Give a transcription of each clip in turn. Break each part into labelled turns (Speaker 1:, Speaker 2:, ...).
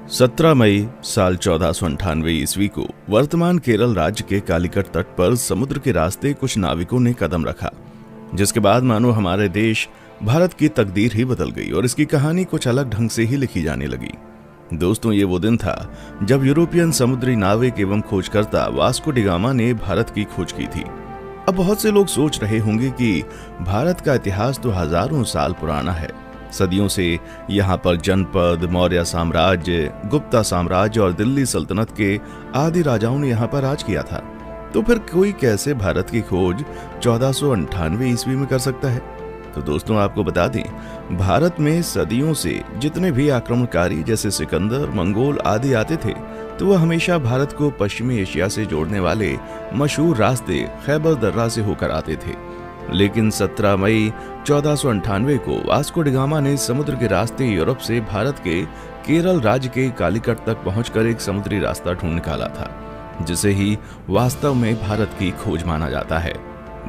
Speaker 1: 17 मई साल 1498 ईस्वी को वर्तमान केरल राज्य के कालीकट तट पर समुद्र के रास्ते कुछ नाविकों ने कदम रखा, जिसके बाद मानो हमारे देश भारत की तकदीर ही बदल गई और इसकी कहानी कुछ अलग ढंग से ही लिखी जाने लगी। दोस्तों, ये वो दिन था जब यूरोपियन समुद्री नाविक एवं खोजकर्ता वास्को डी गामा ने भारत की खोज की थी। अब बहुत से लोग सोच रहे होंगे कि भारत का इतिहास तो हजारों साल पुराना है। सदियों से यहाँ पर जनपद, मौर्य साम्राज्य, गुप्ता साम्राज्य और दिल्ली सल्तनत के आदि राजाओं ने यहाँ पर राज किया था। तो फिर कोई कैसे भारत की खोज 1498 ईस्वी में कर सकता है? तो दोस्तों, आपको बता दें, भारत में सदियों से जितने भी आक्रमणकारी जैसे सिकंदर, मंगोल आदि आते थे, तो वह हमेशा भारत को पश्चिमी एशिया से जोड़ने वाले मशहूर रास्ते खैबर दर्रा से होकर आते थे। लेकिन 17 मई 1498 को वास्को डी गामा ने समुद्र के रास्ते यूरोप से भारत के केरल राज्य के कालीकट तक पहुंचकर एक समुद्री रास्ता ढूंढ निकाला था, जिसे ही वास्तव में भारत की खोज माना जाता है।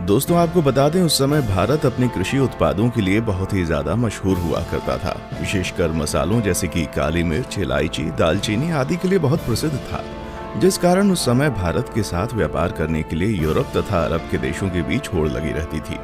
Speaker 1: दोस्तों, आपको बता दें, उस समय भारत अपने कृषि उत्पादों के लिए बहुत ही ज्यादा मशहूर हुआ करता था। विशेषकर मसालों जैसे कि काली मिर्च, इलायची, दालचीनी आदि के लिए बहुत प्रसिद्ध था, जिस कारण उस समय भारत के साथ व्यापार करने के लिए यूरोप तथा अरब के देशों के बीच होड़ लगी रहती थी।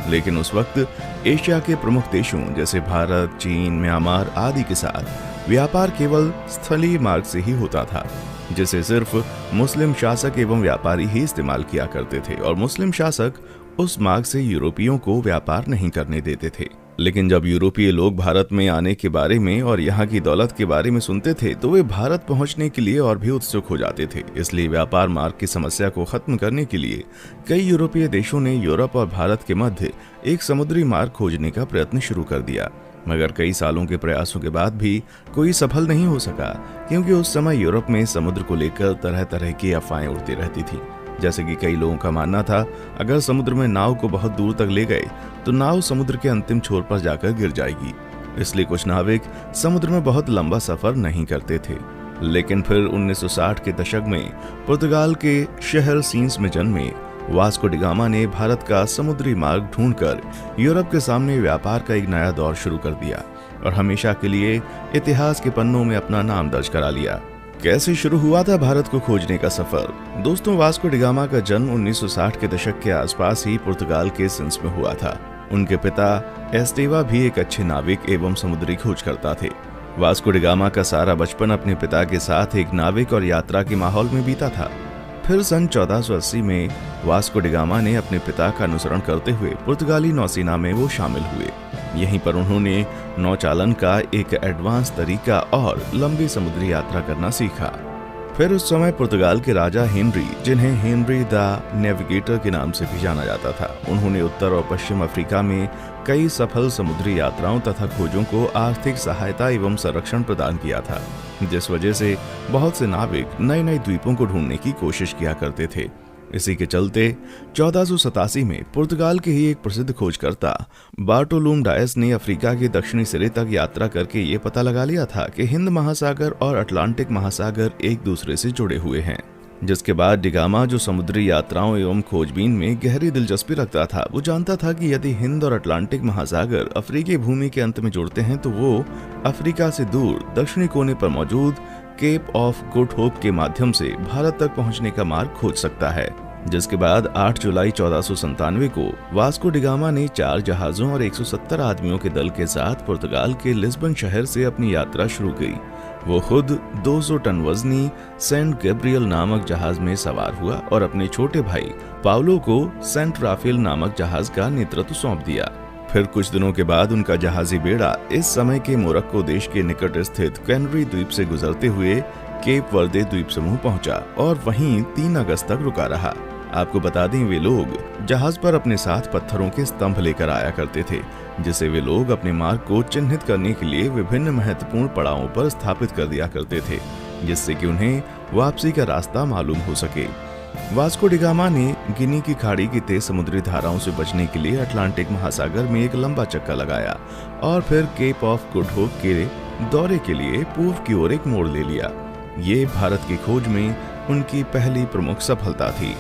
Speaker 1: लेकिन उस वक्त एशिया के प्रमुख देशों जैसे भारत, चीन, म्यांमार आदि के साथ व्यापार केवल स्थलीय मार्ग से ही होता था, जिसे सिर्फ मुस्लिम शासक एवं व्यापारी ही इस्तेमाल किया करते थे और मुस्लिम शासक उस मार्ग से यूरोपियों को व्यापार नहीं करने देते थे। लेकिन जब यूरोपीय लोग भारत में आने के बारे में और यहाँ की दौलत के बारे में सुनते थे, तो वे भारत पहुँचने के लिए और भी उत्सुक हो जाते थे। इसलिए व्यापार मार्ग की समस्या को खत्म करने के लिए कई यूरोपीय देशों ने यूरोप और भारत के मध्य एक समुद्री मार्ग खोजने का प्रयत्न शुरू कर दिया। मगर कई सालों के प्रयासों के बाद भी कोई सफल नहीं हो सका, क्योंकि उस समय यूरोप में समुद्र को लेकर तरह तरह की अफवाहें उड़ती रहती थी। जैसे कि कई लोगों का मानना था, अगर समुद्र में नाव को बहुत दूर तक ले गए तो नाव समुद्र के अंतिम छोर पर जाकर गिर जाएगी। इसलिए कुछ नाविक समुद्र में बहुत लंबा सफर नहीं करते थे। लेकिन फिर 1960 के दशक में पुर्तगाल के शहर सीन्स में जन्मे वास्को डी गामा ने भारत का समुद्री मार्ग ढूंढकर यूरोप के सामने व्यापार का एक नया दौर शुरू कर दिया और हमेशा के लिए इतिहास के पन्नों में अपना नाम दर्ज करा लिया। कैसे शुरू हुआ था भारत को खोजने का सफर? दोस्तों, वास्को डी गामा का जन्म 1960 के दशक के आसपास ही पुर्तगाल के सिंस में हुआ था। उनके पिता एस्टेवा भी एक अच्छे नाविक एवं समुद्री खोजकर्ता थे। वास्को डी गामा का सारा बचपन अपने पिता के साथ एक नाविक और यात्रा के माहौल में बीता था। फिर सन 1480 में वास्को डी गामा ने अपने पिता का अनुसरण करते हुए पुर्तगाली नौसेना में वो शामिल हुए। यहीं पर उन्होंने नौचालन का एक एडवांस तरीका और लंबी समुद्री यात्रा करना सीखा। फिर उस समय पुर्तगाल के राजा हेनरी, जिन्हें हेनरी द नेविगेटर के नाम से भी जाना जाता था, उन्होंने उत्तर और पश्चिम अफ्रीका में कई सफल समुद्री यात्राओं तथा खोजों को आर्थिक सहायता एवं संरक्षण प्रदान किया था, जिस वजह से बहुत से नाविक नए नए द्वीपों को ढूंढने की कोशिश किया करते थे। इसी के चलते 1487 में पुर्तगाल के ही एक प्रसिद्ध खोजकर्ता बार्टोलुम डायस ने अफ्रीका के दक्षिणी सिरे तक यात्रा करके ये पता लगा लिया था कि हिंद महासागर और अटलांटिक महासागर एक दूसरे से जुड़े हुए हैं। जिसके बाद डी गामा, जो समुद्री यात्राओं एवं खोजबीन में गहरी दिलचस्पी रखता था, वो जानता था कि यदि हिंद और अटलांटिक महासागर अफ्रीकी भूमि के अंत में जुड़ते हैं तो वो अफ्रीका से दूर दक्षिणी कोने पर मौजूद केप ऑफ गुड होप के माध्यम से भारत तक पहुंचने का मार्ग खोज सकता है। जिसके बाद 8 जुलाई 1497 को वास्को डी गामा ने 4 जहाजों और 170 आदमियों के दल के साथ पुर्तगाल के लिस्बन शहर से अपनी यात्रा शुरू की। वो खुद 200 टन वजनी सेंट गैब्रियल नामक जहाज में सवार हुआ और अपने छोटे भाई पाउलो को सेंट राफेल नामक जहाज का नेतृत्व सौंप दिया। फिर कुछ दिनों के बाद उनका जहाजी बेड़ा इस समय के मोरक्को देश के निकट स्थित कैनरी द्वीप से गुजरते हुए केप वर्दे द्वीप समूह पहुंचा और वहीं 3 अगस्त तक रुका रहा। आपको बता दें, वे लोग जहाज पर अपने साथ पत्थरों के स्तंभ लेकर आया करते थे, जिसे वे लोग अपने मार्ग को चिन्हित करने के लिए विभिन्न महत्वपूर्ण पड़ावों पर स्थापित कर दिया करते थे, जिससे कि उन्हें वापसी का रास्ता मालूम हो सके। वास्को डी गामा ने गिनी की खाड़ी की तेज समुद्री धाराओं से बचने के लिए अटलांटिक महासागर में एक लंबा चक्का लगाया और फिर केप ऑफ गुड होप के दौरे के लिए पूर्व की ओर एक मोड़ ले लिया। ये भारत की खोज में उनकी पहली प्रमुख सफलता थी।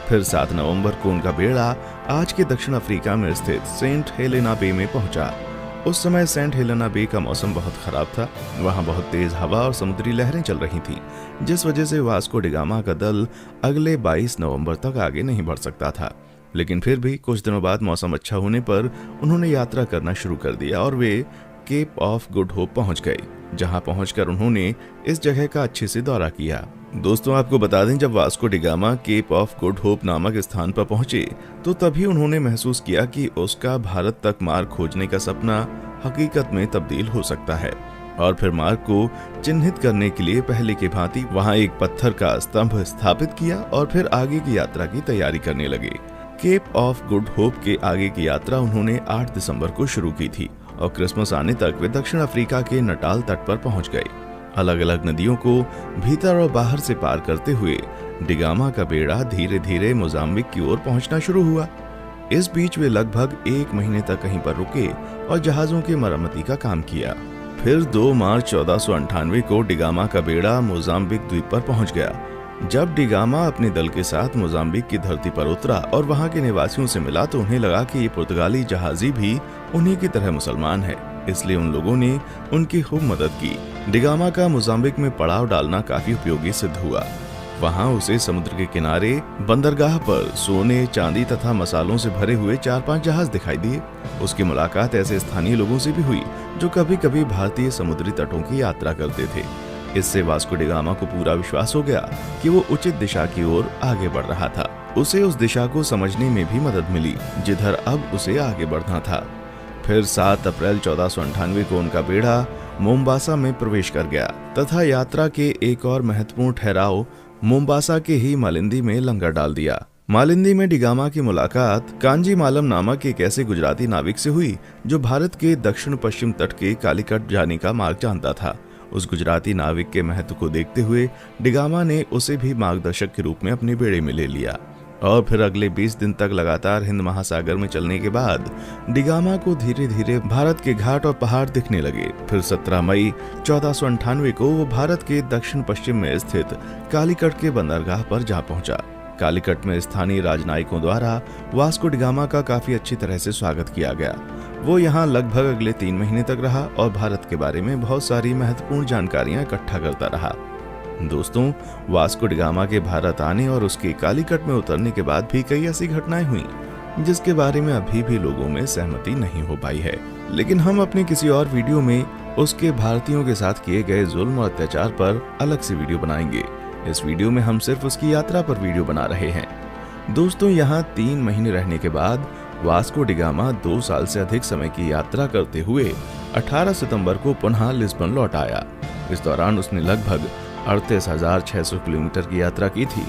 Speaker 1: फिर 7 नवंबर को उनका बेड़ा आज के दक्षिण अफ्रीका में स्थित सेंट हेलेना बे में पहुंचा। उस समय सेंट हेलेना बे का मौसम बहुत खराब था। वहां बहुत तेज हवा और समुद्री लहरें चल रही थीं, जिस वजह से वास्को डी गामा का दल अगले 22 नवंबर तक आगे नहीं बढ़ सकता था। लेकिन फिर भी कुछ दिनों बाद मौसम अच्छा होने पर उन्होंने यात्रा करना शुरू कर दिया और वे केप ऑफ गुड होप पहुंच गए, जहां पहुंचकर उन्होंने इस जगह का अच्छे से दौरा किया। दोस्तों, आपको बता दें, जब Vasco da Gama Cape of Good Hope नामक स्थान पर पहुंचे तो तभी उन्होंने महसूस किया कि उसका भारत तक मार्ग खोजने का सपना हकीकत में तब्दील हो सकता है। और फिर मार्ग को चिन्हित करने के लिए पहले की भांति वहां एक पत्थर का स्तंभ स्थापित किया और फिर आगे की यात्रा की तैयारी करने लगे। केप ऑफ गुड होप के आगे की यात्रा उन्होंने 8 दिसंबर को शुरू की थी और क्रिसमस आने तक वे दक्षिण अफ्रीका के नटाल तट पर पहुंच गए। अलग अलग नदियों को भीतर और बाहर से पार करते हुए डी गामा का बेड़ा धीरे धीरे मोजाम्बिक की ओर पहुंचना शुरू हुआ। इस बीच वे लगभग 1 महीने तक कहीं पर रुके और जहाजों की मरम्मती का काम किया। फिर 2 मार्च 1498 को डी गामा का बेड़ा मोजाम्बिक द्वीप पर पहुंच गया। जब डी गामा अपने दल के साथ मोजाम्बिक की धरती पर उतरा और वहां के निवासियों से मिला तो उन्हें लगा कि ये पुर्तगाली जहाजी भी उन्हीं की तरह मुसलमान है, इसलिए उन लोगों ने उनकी खूब मदद की। डी गामा का मोजाम्बिक में पड़ाव डालना काफी उपयोगी सिद्ध हुआ। वहां उसे समुद्र के किनारे बंदरगाह पर सोने, चांदी तथा मसालों से भरे हुए 4-5 जहाज दिखाई दिए। उसकी मुलाकात ऐसे स्थानीय लोगों से भी हुई जो कभी कभी भारतीय समुद्री तटों की यात्रा करते थे। इससे वास्को डी गामा को पूरा विश्वास हो गया कि वो उचित दिशा की ओर आगे बढ़ रहा था। उसे उस दिशा को समझने में भी मदद मिली जिधर अब उसे आगे बढ़ना था। फिर 7 अप्रैल 1498 को उनका बेड़ा मोम्बासा में प्रवेश कर गया तथा यात्रा के एक और महत्वपूर्ण ठहराव मोम्बासा के ही मालिंदी में लंगर डाल दिया। मालिंदी में डी गामा की मुलाकात कांजी मालम नामक एक ऐसे गुजराती नाविक से हुई जो भारत के दक्षिण पश्चिम तट के कालीकट जाने का मार्ग जानता था। उस गुजराती नाविक के महत्व को देखते हुए डी गामा ने उसे भी मार्गदर्शक के रूप में अपने बेड़े में ले लिया और फिर अगले 20 दिन तक लगातार हिंद महासागर में चलने के बाद डी गामा को धीरे धीरे भारत के घाट और पहाड़ दिखने लगे। फिर 17 मई 1498 को वो भारत के दक्षिण पश्चिम में स्थित कालीकट के बंदरगाह पर जा पहुंचा। कालीकट में स्थानीय राजनयिकों द्वारा वास्को डी गामा का काफी अच्छी तरह से स्वागत किया गया। वो यहाँ लगभग अगले 3 महीने तक रहा और भारत के बारे में बहुत सारी महत्वपूर्ण जानकारियां इकट्ठा करता रहा। दोस्तों, वास्को डी गामा के भारत आने और उसके कालीकट में उतरने के बाद भी कई ऐसी घटनाएं हुई जिसके बारे में अभी भी लोगों में सहमति नहीं हो पाई है, लेकिन हम अपने किसी और वीडियो में उसके भारतीयों के साथ किए गए जुल्म और अत्याचार पर अलग से वीडियो बनाएंगे। इस वीडियो में हम सिर्फ उसकी यात्रा पर वीडियो बना रहे हैं। दोस्तों, यहाँ 3 महीने रहने के बाद वास्को डी गामा 2 साल से अधिक समय की यात्रा करते हुए 18 सितंबर को पुनः लिस्बन लौट आया। इस दौरान उसने लगभग 38,600 किलोमीटर की यात्रा की थी।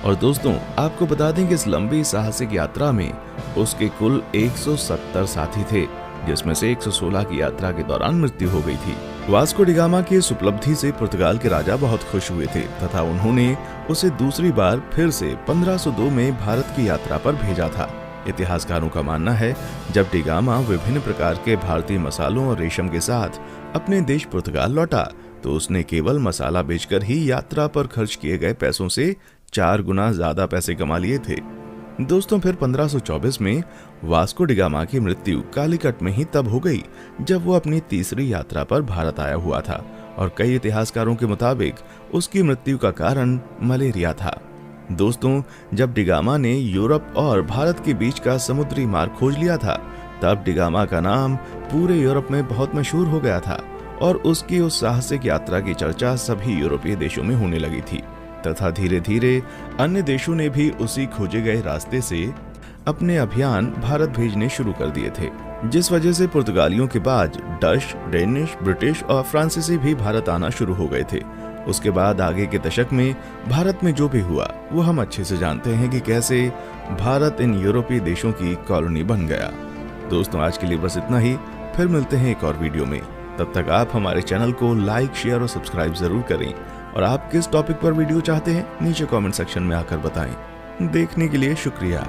Speaker 1: और दोस्तों, आपको बता दें कि इस लंबी साहसिक यात्रा में उसके कुल 170 साथी थे, जिसमें से 116 की यात्रा के दौरान मृत्यु हो गई थी। वास्को डी गामा की इस उपलब्धि से पुर्तगाल के राजा बहुत खुश हुए थे तथा उन्होंने उसे दूसरी बार फिर से 1502 में भारत की यात्रा पर भेजा था। इतिहासकारों का मानना है जब डी गामा विभिन्न प्रकार के भारतीय मसालों और रेशम के साथ अपने देश पुर्तगाल लौटा तो उसने केवल मसाला बेचकर ही यात्रा पर खर्च किए गए पैसों से 4 गुना ज्यादा पैसे कमा लिए थे। दोस्तों, फिर 1524 में वास्को डी गामा की मृत्यु कालीकट में ही तब हो गई जब वो अपनी तीसरी यात्रा पर भारत आया हुआ था और कई इतिहासकारों के मुताबिक उसकी मृत्यु का कारण मलेरिया था। दोस्तों, जब डी गामा ने यूरोप और भारत के बीच का समुद्री मार्ग खोज लिया था तब डी गामा का नाम पूरे यूरोप में बहुत मशहूर हो गया था और उसकी उस साहसिक यात्रा की चर्चा सभी यूरोपीय देशों में होने लगी थी तथा धीरे धीरे अन्य देशों ने भी उसी खोजे गए रास्ते से अपने अभियान भारत भेजने शुरू कर दिए थे, जिस वजह से पुर्तगालियों के बाद डच, डेनिश, ब्रिटिश और फ्रांसीसी भी भारत आना शुरू हो गए थे। उसके बाद आगे के दशक में भारत में जो भी हुआ वो हम अच्छे से जानते हैं कि कैसे भारत इन यूरोपीय देशों की कॉलोनी बन गया। दोस्तों, आज के लिए बस इतना ही। फिर मिलते हैं एक और वीडियो में। तब तक आप हमारे चैनल को लाइक, शेयर और सब्सक्राइब जरूर करें और आप किस टॉपिक पर वीडियो चाहते हैं नीचे कमेंट सेक्शन में आकर बताएं। देखने के लिए शुक्रिया।